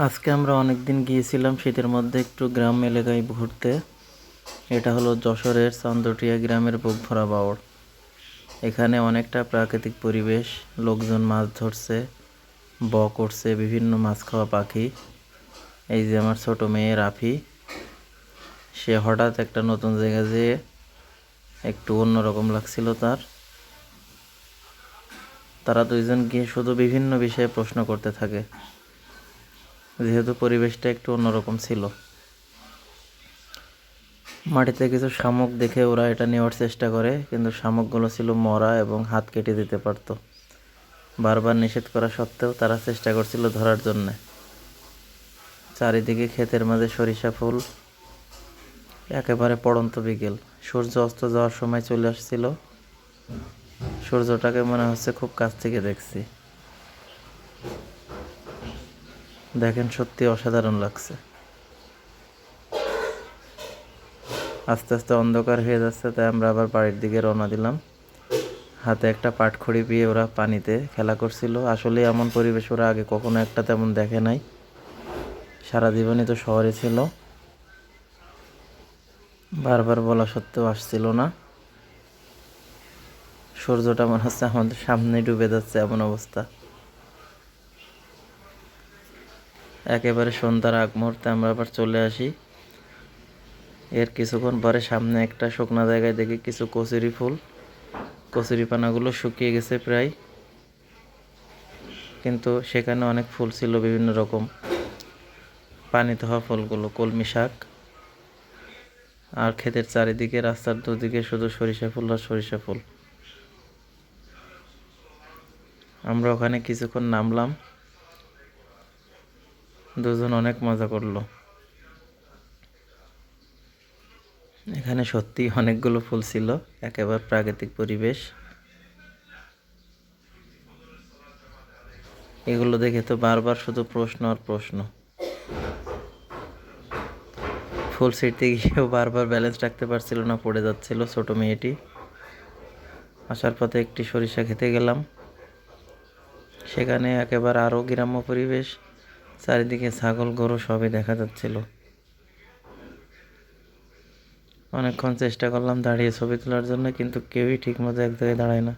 আজকে আমরা অনেক দিন গিয়েছিলাম শীতের মধ্যে একটু গ্রাম এলাকায় ঘুরতে। এটা হলো যশোরের চান্দটিয়া গ্রামের বুকভরা বাওড়। এখানে অনেকটা প্রাকৃতিক পরিবেশ, লোকজন মাছ ধরছে, করছে, বিভিন্ন মাছ খাওয়া পাখি। এই যে আমার ছোট মেয়ে রাফি, সে হঠাৎ একটা নতুন জায়গায় যেয়ে একটু অন্যরকম লাগছিল তার। তারা দুইজন গিয়ে শুধু বিভিন্ন বিষয়ে প্রশ্ন করতে থাকে, যেহেতু পরিবেশটা একটু অন্যরকম ছিল। মাটিতে কিছু শামুক দেখে ওরা এটা নেওয়ার চেষ্টা করে, কিন্তু শামুকগুলো ছিল মরা এবং হাত কেটে দিতে পারত। বারবার নিষেধ করা সত্ত্বেও তারা চেষ্টা করছিল ধরার জন্যে। চারিদিকে ক্ষেতের মাঝে সরিষা ফুল, একেবারে পড়ন্ত বিকেল। সূর্য অস্ত যাওয়ার সময় চলে আসছিল। সূর্যটাকে মনে হচ্ছে খুব কাছ থেকে দেখছি। দেখেন, সত্যি অসাধারণ লাগছে। আস্তে আস্তে অন্ধকার হয়ে যাচ্ছে, তাই আমরা আবার বাড়ির দিকে রওনা দিলাম। হাতে একটা পাটখড়ি পেয়ে ওরা পানিতে খেলা করছিল। আসলে এমন পরিবেশ ওরা আগে কখনো একটা তেমন দেখে নাই। সারা জীবনই তো শহরে ছিল। বারবার বলা সত্ত্বেও আসছিল না। সূর্যটা মনে হচ্ছে আমাদের সামনে ডুবে যাচ্ছে, এমন অবস্থা। একেবারে সন্ধ্যার আগ মুহূর্তে আমরা আবার চলে আসি। এর কিছুক্ষণ পরে সামনে একটা শুকনো জায়গায় দেখি কিছু কচুরি ফুল। কচুরি পানাগুলো শুকিয়ে গেছে প্রায়, কিন্তু সেখানে অনেক ফুল ছিল বিভিন্ন রকম। পানিতে হওয়া ফুলগুলো কলমি শাক। আর ক্ষেতের চারিদিকে, রাস্তার দুদিকে শুধু সরিষা ফুল আর সরিষা ফুল। আমরা ওখানে কিছুক্ষণ নামলাম, দুজন অনেক মজা করলো। এখানে সত্যি অনেকগুলো ফুল ছিল, একেবারে প্রাকৃতিক পরিবেশ। এগুলো দেখে তো বারবার শুধু প্রশ্ন আর প্রশ্ন। ফুল ছিঁড়তে গিয়েও বারবার ব্যালেন্স রাখতে পারছিল না, পড়ে যাচ্ছিল ছোট মেয়েটি। আসার পথে একটি সরিষা খেতে গেলাম। সেখানে একেবারে আরও গ্রাম্য পরিবেশ, চারিদিকে ছাগল গরু সবই দেখা যাচ্ছিল। অনেকক্ষণ চেষ্টা করলাম দাঁড়িয়ে ছবি তোলার জন্য, কিন্তু কেউই ঠিকমতো এক জায়গায় দাঁড়ায় না।